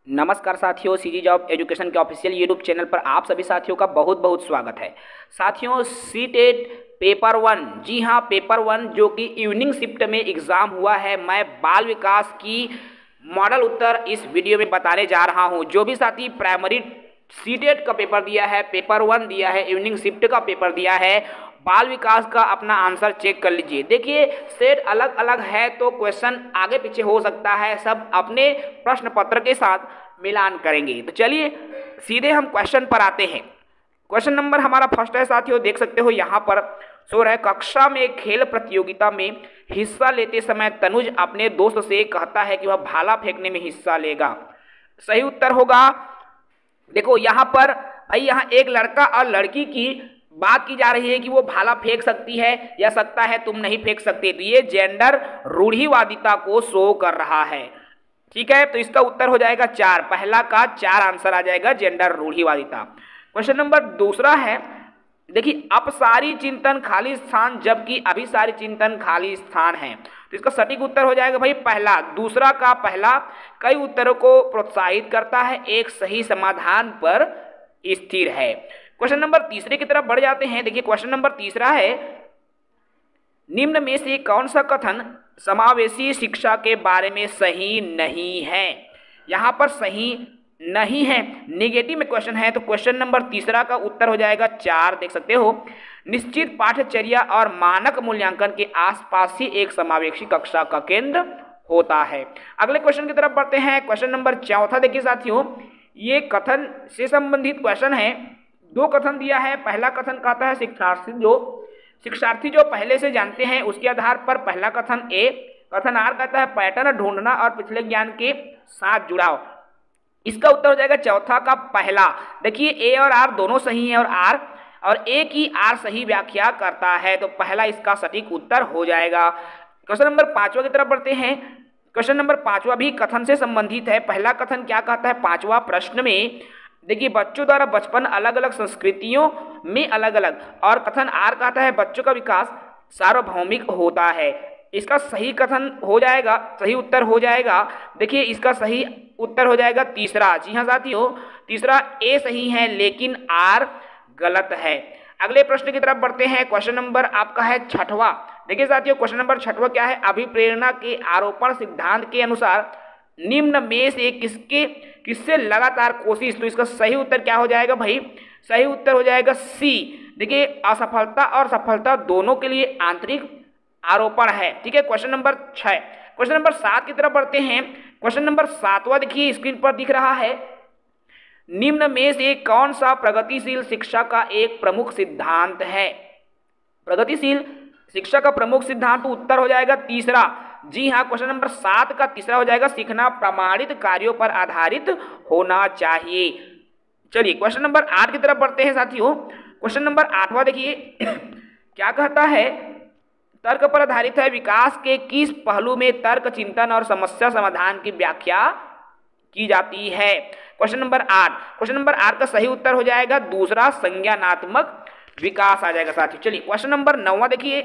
नमस्कार साथियों, CG job education के ऑफिशियल यूट्यूब चैनल पर आप सभी साथियों का बहुत बहुत स्वागत है। साथियों, सीटेट पेपर वन, जी हाँ पेपर वन जो कि इवनिंग शिफ्ट में एग्ज़ाम हुआ है, मैं बाल विकास की मॉडल उत्तर इस वीडियो में बताने जा रहा हूँ। जो भी साथी प्राइमरी सीटेट का पेपर दिया है, पेपर वन दिया है, इवनिंग शिफ्ट का पेपर दिया है, बाल विकास का अपना आंसर चेक कर लीजिए। देखिए, सेट अलग अलग है तो क्वेश्चन आगे पीछे हो सकता है, सब अपने प्रश्न पत्र के साथ मिलान करेंगे। तो चलिए सीधे हम क्वेश्चन पर आते हैं। क्वेश्चन नंबर हमारा फर्स्ट है साथियों, देख सकते हो यहाँ पर शो है, कक्षा में खेल प्रतियोगिता में हिस्सा लेते समय तनुज अपने दोस्त से कहता है कि वह भाला फेंकने में हिस्सा लेगा। सही उत्तर होगा, देखो यहाँ पर भाई, यहाँ एक लड़का और लड़की की बात की जा रही है कि वो भाला फेंक सकती है या सकता है, तुम नहीं फेंक सकते। तो ये जेंडर रूढ़िवादिता को शो कर रहा है। ठीक है, तो इसका उत्तर हो जाएगा 4, पहला का 4 आंसर आ जाएगा, जेंडर रूढ़िवादिता। क्वेश्चन नंबर दूसरा है, देखिए अपसारी चिंतन खाली स्थान जबकि अभिसारी चिंतन खाली स्थान है। तो इसका सटीक उत्तर हो जाएगा भाई पहला, दूसरा का पहला कई उत्तरों को प्रोत्साहित करता है, एक सही समाधान पर स्थिर है। क्वेश्चन नंबर तीसरे की तरफ बढ़ जाते हैं। देखिए क्वेश्चन नंबर तीसरा है, निम्न में से कौन सा कथन समावेशी शिक्षा के बारे में सही नहीं है। यहाँ पर सही नहीं है, नेगेटिव में क्वेश्चन है, तो क्वेश्चन नंबर तीसरा का उत्तर हो जाएगा 4, देख सकते हो। निश्चित पाठ्यचर्या और मानक मूल्यांकन के आसपास ही एक समावेशी कक्षा का केंद्र होता है। अगले क्वेश्चन की तरफ बढ़ते हैं। क्वेश्चन नंबर चौथा देखिए साथियों, ये कथन से संबंधित क्वेश्चन है। 2 कथन दिया है। पहला कथन कहता है शिक्षार्थी जो पहले से जानते हैं उसके आधार पर, पहला कथन ए। कथन आर कहता है पैटर्न ढूंढना और पिछले ज्ञान के साथ जुड़ाव। इसका उत्तर हो जाएगा चौथा का पहला। देखिए ए और आर दोनों सही हैं और ए की आर सही व्याख्या करता है, तो पहला इसका सटीक उत्तर हो जाएगा। क्वेश्चन नंबर 5वां की तरफ बढ़ते हैं। क्वेश्चन नंबर 5वां भी कथन से संबंधित है। पहला कथन क्या कहता है 5वां प्रश्न में, देखिए बच्चों द्वारा बचपन अलग अलग संस्कृतियों में अलग अलग, और कथन आर कहता है बच्चों का विकास सार्वभौमिक होता है। इसका सही कथन हो जाएगा, सही उत्तर हो जाएगा, देखिए इसका सही उत्तर हो जाएगा तीसरा। जी हाँ साथियों, तीसरा ए सही है लेकिन आर गलत है। अगले प्रश्न की तरफ बढ़ते हैं। क्वेश्चन नंबर आपका है 6वां। देखिए साथियों क्वेश्चन नंबर 6वां क्या है, अभिप्रेरणा के आरोपण सिद्धांत के अनुसार निम्न में से किससे लगातार कोशिश। तो इसका सही उत्तर क्या हो जाएगा भाई, सही उत्तर हो जाएगा सी। देखिए असफलता और सफलता दोनों के लिए आंतरिक आरोपण है। ठीक है, क्वेश्चन नंबर 6। क्वेश्चन नंबर 7 की तरफ बढ़ते हैं। क्वेश्चन नंबर 7वां देखिए स्क्रीन पर दिख रहा है, निम्न में से कौन सा प्रगतिशील शिक्षा का एक प्रमुख सिद्धांत है। प्रगतिशील शिक्षा का प्रमुख सिद्धांत, उत्तर हो जाएगा तीसरा। जी हाँ, क्वेश्चन नंबर 7 का तीसरा हो जाएगा, सीखना प्रमाणित कार्यों पर आधारित होना चाहिए। चलिए क्वेश्चन नंबर 8 की तरफ बढ़ते हैं साथियों। क्वेश्चन नंबर 8वां देखिए क्या कहता है, तर्क पर आधारित है, विकास के किस पहलू में तर्क चिंतन और समस्या समाधान की व्याख्या की जाती है। क्वेश्चन नंबर 8, क्वेश्चन नंबर 8 का सही उत्तर हो जाएगा दूसरा, संज्ञानात्मक विकास आ जाएगा साथियों। चलिए क्वेश्चन नंबर 9 देखिए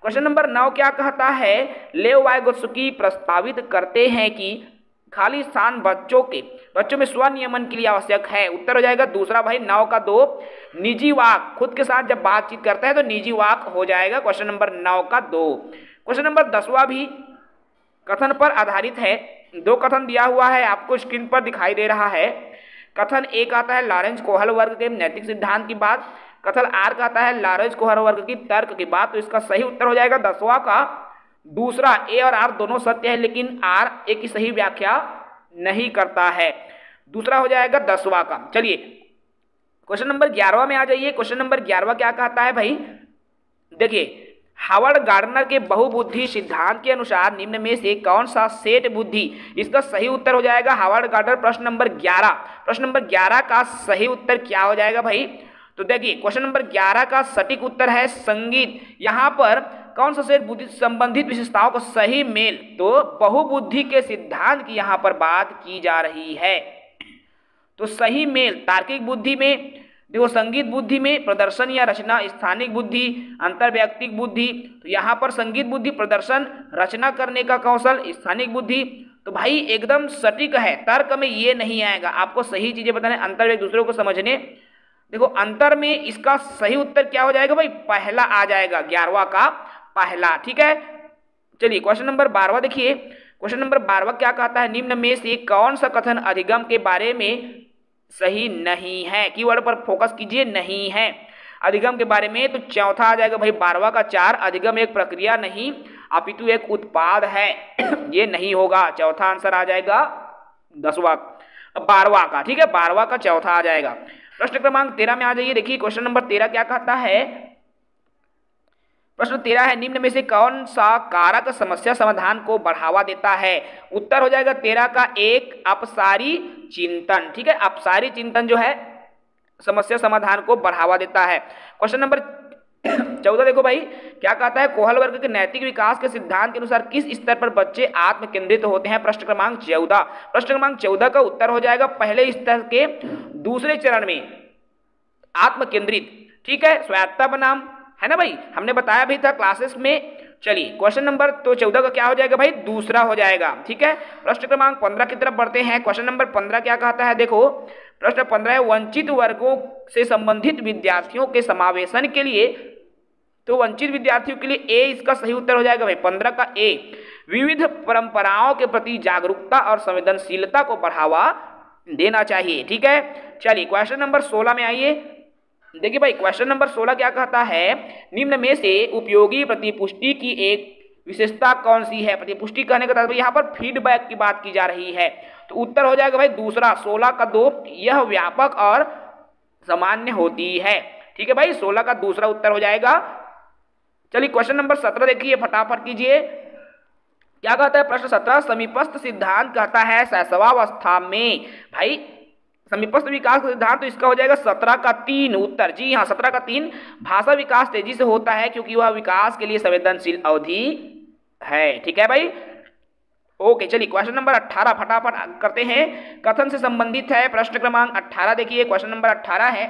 क्वेश्चन नंबर 9 क्या कहता है, लेव वाइगोत्स्की प्रस्तावित करते हैं कि खाली स्थान बच्चों में स्वनियमन के लिए आवश्यक है। उत्तर हो जाएगा दूसरा भाई, 9 का 2, निजी वाक, खुद के साथ जब बातचीत करता है तो निजी वाक हो जाएगा, क्वेश्चन नंबर 9 का 2। क्वेश्चन नंबर 10वां भी कथन पर आधारित है। 2 कथन दिया हुआ है, आपको स्क्रीन पर दिखाई दे रहा है। कथन ए कहता है लॉरेंस कोहल वर्ग के नैतिक सिद्धांत की बात, कथन आर कहता है लॉरेंस कोहल वर्ग की तर्क की बात। तो इसका सही उत्तर हो जाएगा 10वां का दूसरा। ए और आर दोनों सत्य है लेकिन आर ए की सही व्याख्या नहीं करता है, दूसरा हो जाएगा 10वां का। चलिए क्वेश्चन नंबर 11वां में आ जाइए। क्वेश्चन नंबर 11वां क्या कहता है भाई, देखिए हावर्ड गार्डनर के बहुबुद्धि सिद्धांत के अनुसार निम्न में से कौन सा सेट बुद्धि। इसका सही उत्तर हो जाएगा हावर्ड गार्डनर, प्रश्न नंबर 11। प्रश्न नंबर 11 का सही उत्तर क्या हो जाएगा भाई, तो देखिए क्वेश्चन नंबर 11 का सटीक उत्तर है संगीत। यहाँ पर कौन सा सेट बुद्धि संबंधित विशेषताओं का सही मेल, तो बहुबुद्धि के सिद्धांत की यहाँ पर बात की जा रही है। तो सही मेल तार्किक बुद्धि में देखो संगीत बुद्धि में प्रदर्शन या रचना, स्थानिक बुद्धि, अंतर्वैयक्तिक बुद्धि। तो यहाँ पर संगीत बुद्धि प्रदर्शन, रचना करने का कौशल, स्थानिक बुद्धि। तो भाई एकदम सटीक है, तर्क में ये नहीं आएगा, आपको सही चीजें बताने, अंतर एक दूसरे को समझने। देखो अंतर में इसका सही उत्तर क्या हो जाएगा भाई, पहला आ जाएगा, 11वां का पहला। ठीक है, चलिए क्वेश्चन नंबर 12वां देखिए। क्वेश्चन नंबर 12वां क्या कहता है, निम्न में से कौन सा कथन अधिगम के बारे में सही नहीं है। कीवर्ड पर फोकस कीजिए, नहीं है अधिगम के बारे में। तो चौथा आ जाएगा भाई 12वां का 4, अधिगम एक प्रक्रिया नहीं अपितु एक उत्पाद है। ये नहीं होगा, चौथा आंसर आ जाएगा 12वां का। ठीक है, 12वां का चौथा आ जाएगा। प्रश्न क्रमांक 13 में आ जाइए। देखिए क्वेश्चन नंबर 13 क्या कहता है, प्रश्न 13 है, निम्न में से कौन सा कारक समस्या समाधान को बढ़ावा देता है। उत्तर हो जाएगा 13 का 1, अपसारी चिंतन। ठीक है, अपसारी चिंतन जो है समस्या समाधान को बढ़ावा देता है। क्वेश्चन नंबर 14 देखो भाई क्या कहता है, कोहल वर्ग के नैतिक विकास के सिद्धांत के अनुसार किस स्तर पर बच्चे आत्म केंद्रित होते हैं। प्रश्न क्रमांक 14। प्रश्न क्रमांक 14 का उत्तर हो जाएगा पहले स्तर के दूसरे चरण में आत्म केंद्रित। ठीक है, स्वायत्ता बनाम, है ना भाई, हमने बताया भी था क्लासेस में। चलिए क्वेश्चन नंबर तो 14 का क्या हो जाएगा भाई, दूसरा हो जाएगा। ठीक है, प्रश्न क्रमांक 15 की तरफ बढ़ते हैं। क्वेश्चन नंबर 15 क्या कहता है, देखो प्रश्न 15 है, वंचित वर्गों से संबंधित विद्यार्थियों के समावेशन के लिए। तो वंचित विद्यार्थियों के लिए ए इसका सही उत्तर हो जाएगा भाई, 15 का ए, विविध परंपराओं के प्रति जागरूकता और संवेदनशीलता को बढ़ावा देना चाहिए। ठीक है, चलिए क्वेश्चन नंबर 16 में आइए। देखिए भाई क्वेश्चन नंबर 16 क्या कहता है, निम्न में से उपयोगी प्रतिपुष्टि की एक विशेषता कौन सी है। प्रतिपुष्टि कहने का तात्पर्य यहाँ पर फीडबैक की बात की जा रही है। तो उत्तर हो जाएगा भाई दूसरा, 16 का 2, यह व्यापक और सामान्य होती है। ठीक है भाई, 16 का दूसरा उत्तर हो जाएगा। चलिए क्वेश्चन नंबर 17 देखिए, फटाफट कीजिए। क्या कहता है प्रश्न 17, समीपस्थ सिद्धांत कहता है शैशवावस्था में। भाई समीपस्थ विकास का सिद्धांत, तो इसका हो जाएगा 17 का 3 उत्तर। जी हाँ, 17 का 3, भाषा विकास तेजी से होता है क्योंकि वह विकास के लिए संवेदनशील अवधि है। ठीक है भाई, ओके। चलिए क्वेश्चन नंबर 18 फटाफट करते हैं, कथन से संबंधित है। प्रश्न क्रमांक 18 देखिए, क्वेश्चन नंबर 18 है,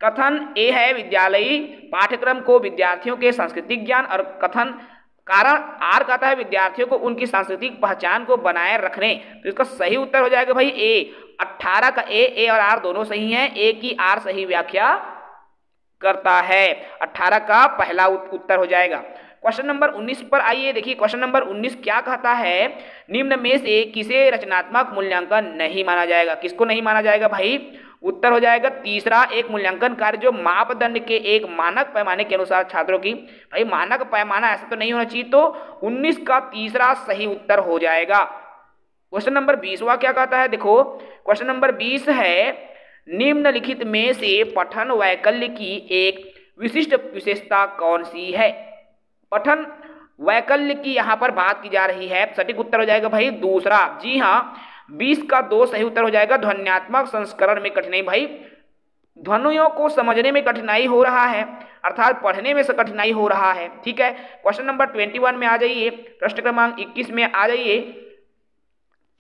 कथन ए है विद्यालयी पाठ्यक्रम को विद्यार्थियों के सांस्कृतिक ज्ञान, और कथन कारण आर कहता है विद्यार्थियों को उनकी सांस्कृतिक पहचान को बनाए रखने। तो इसका सही उत्तर हो जाएगा भाई ए, 18 का ए और आर दोनों सही हैं, ए की आर सही व्याख्या करता है। 18 का पहला उत्तर हो जाएगा। क्वेश्चन नंबर 19 पर आइए। देखिए क्वेश्चन नंबर 19 क्या कहता है, निम्न में से किसे रचनात्मक मूल्यांकन नहीं माना जाएगा। किसको नहीं माना जाएगा भाई, उत्तर हो जाएगा तीसरा, एक मूल्यांकन कार्य जो मापदंड के एक मानक पैमाने के अनुसार छात्रों की। भाई मानक पैमाना ऐसा तो नहीं होना चाहिए, तो 19 का तीसरा सही उत्तर हो जाएगा। क्वेश्चन नंबर 20वां क्या कहता है, देखो क्वेश्चन नंबर 20 है, निम्नलिखित में से पठन वैकल्य की एक विशिष्ट विशेषता कौन सी है। पठन वैकल्य की यहाँ पर बात की जा रही है, सटीक उत्तर हो जाएगा भाई दूसरा। जी हाँ, 20 का 2 सही उत्तर हो जाएगा। ध्वन्यात्मक संस्करण में कठिनाई, भाई ध्वनियों को समझने में कठिनाई हो रहा है, अर्थात पढ़ने में से कठिनाई हो रहा है। ठीक है, क्वेश्चन नंबर 21 में आ जाइए, प्रश्न क्रमांक 21 में आ जाइए।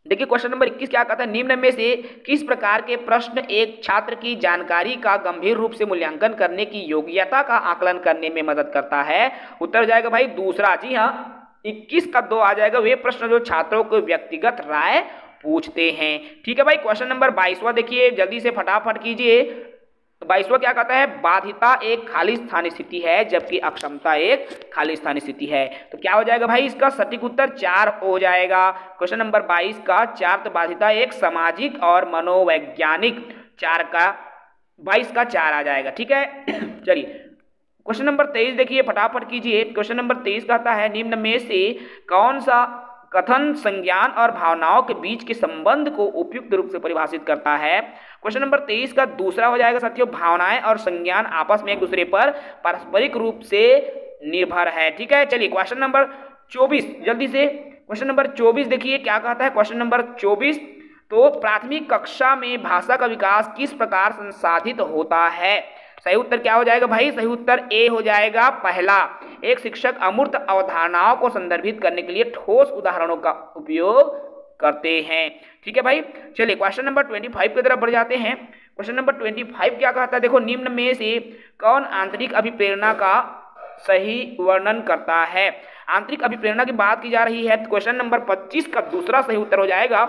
देखिए क्वेश्चन नंबर 21 क्या कहता है, निम्न में से किस प्रकार के प्रश्न एक छात्र की जानकारी का गंभीर रूप से मूल्यांकन करने की योग्यता का आकलन करने में मदद करता है। उत्तर हो जाएगा भाई दूसरा। जी हाँ, 21 का 2 आ जाएगा, वे प्रश्न जो छात्रों को व्यक्तिगत राय पूछते हैं। ठीक है भाई, क्वेश्चन नंबर 22वां देखिए, जल्दी से फटाफट कीजिए। 22वां क्या कहता है, बाधिता एक खाली स्थान स्थिति है जबकि अक्षमता एक खाली स्थान स्थिति है। तो क्या हो जाएगा भाई, इसका सटीक उत्तर 4 हो जाएगा। क्वेश्चन नंबर 22 का 4, तो बाधिता एक सामाजिक और मनोवैज्ञानिक, 4 का 22 का 4 आ जाएगा। ठीक है, चलिए क्वेश्चन नंबर 23 देखिए, फटाफट कीजिए। क्वेश्चन नंबर 23 कहता है, निम्न में से कौन सा कथन संज्ञान और भावनाओं के बीच के संबंध को उपयुक्त रूप से परिभाषित करता है। क्वेश्चन नंबर 23 का दूसरा हो जाएगा साथियों, भावनाएं और संज्ञान आपस में एक दूसरे पर पारस्परिक रूप से निर्भर है। ठीक है, चलिए क्वेश्चन नंबर 24 जल्दी से। क्वेश्चन नंबर 24 देखिए क्या कहता है, क्वेश्चन नंबर 24, तो प्राथमिक कक्षा में भाषा का विकास किस प्रकार संसाधित होता है। सही उत्तर क्या हो जाएगा भाई, सही उत्तर ए हो जाएगा पहला। एक शिक्षक अमूर्त अवधारणाओं को संदर्भित करने के लिए ठोस उदाहरणों का उपयोग करते हैं। ठीक है भाई, चलिए क्वेश्चन नंबर 25 की तरफ बढ़ जाते हैं। क्वेश्चन नंबर 25 क्या कहता है, देखो निम्न में से कौन आंतरिक अभिप्रेरणा का सही वर्णन करता है। आंतरिक अभिप्रेरणा की बात की जा रही है। क्वेश्चन नंबर 25 का दूसरा सही उत्तर हो जाएगा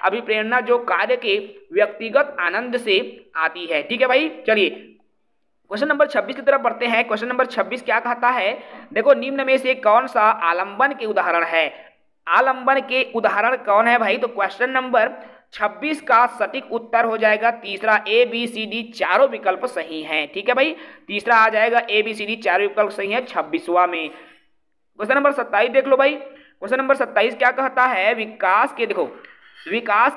अभिप्रेरणा जो कार्य के व्यक्तिगत आनंद से आती है। ठीक है भाई, चलिए क्वेश्चन नंबर 26 की तरफ बढ़ते हैं। क्वेश्चन नंबर 26 क्या कहता है, देखो निम्न में से कौन सा आलंबन के उदाहरण है। आलंबन के उदाहरण कौन है भाई, तो क्वेश्चन नंबर 26 का सटीक उत्तर हो जाएगा तीसरा, ए बी सी डी चारों विकल्प सही हैं। ठीक है भाई, तीसरा आ जाएगा ए बी सी डी चारों विकल्प सही है 26वां में। क्वेश्चन नंबर 27 देख लो भाई। क्वेश्चन नंबर 27 क्या कहता है, विकास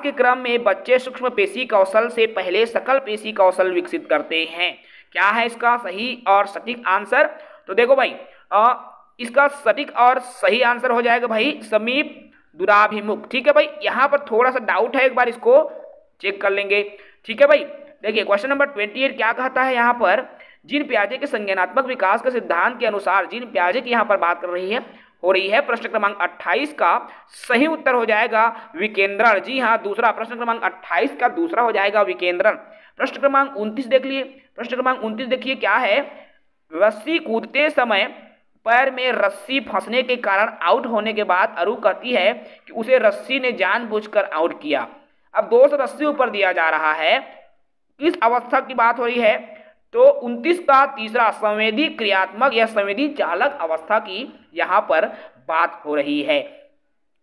के क्रम में बच्चे सूक्ष्म पेशी कौशल से पहले सकल पेशी कौशल विकसित करते हैं। क्या है इसका सही और सटीक आंसर, तो देखो भाई इसका सटीक और सही आंसर हो जाएगा भाई समीप दुराभिमुख। ठीक है भाई, यहाँ पर थोड़ा सा डाउट है, एक बार इसको चेक कर लेंगे। ठीक है भाई, देखिए क्वेश्चन नंबर 28 क्या कहता है, यहाँ पर जीन पियाजे के संज्ञानात्मक विकास के सिद्धांत के अनुसार, जीन पियाजे की यहाँ पर बात कर रही है प्रश्न क्रमांक 28 का सही उत्तर हो जाएगा विकेंद्रण। जी हाँ, दूसरा प्रश्न क्रमांक 28 का दूसरा हो जाएगा विकेंद्रण। प्रश्न क्रमांक 29 देख लिए। प्रश्न क्रमांक 29 देखिए क्या है, रस्सी कूदते समय पैर में रस्सी फंसने के कारण आउट होने के बाद अरु कहती है कि उसे रस्सी ने जानबूझकर आउट किया। अब दोष रस्सी ऊपर दिया जा रहा है, किस अवस्था की बात हो रही है, तो 29 का तीसरा संवेदी क्रियात्मक या संवेदी चालक अवस्था की यहाँ पर बात हो रही है।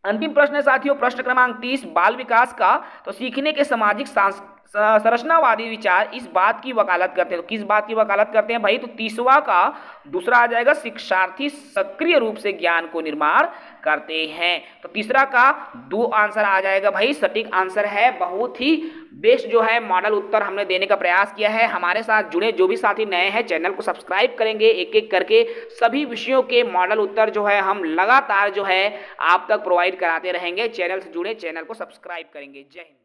अंतिम प्रश्न है साथियों प्रश्न क्रमांक 30 बाल विकास का, तो सीखने के सामाजिक संरचनावादी विचार इस बात की वकालत करते हैं। तो किस बात की वकालत करते हैं भाई, तो 30वां का दूसरा आ जाएगा शिक्षार्थी सक्रिय रूप से ज्ञान को निर्माण करते हैं। तो तीसरा का 2 आंसर आ जाएगा भाई सटीक आंसर है। बहुत ही बेस्ट जो है मॉडल उत्तर हमने देने का प्रयास किया है। हमारे साथ जुड़े जो भी साथी नए हैं चैनल को सब्सक्राइब करेंगे, एक एक करके सभी विषयों के मॉडल उत्तर जो है हम लगातार जो है आप तक प्रोवाइड कराते रहेंगे। चैनल से जुड़े, चैनल को सब्सक्राइब करेंगे। जय हिंद।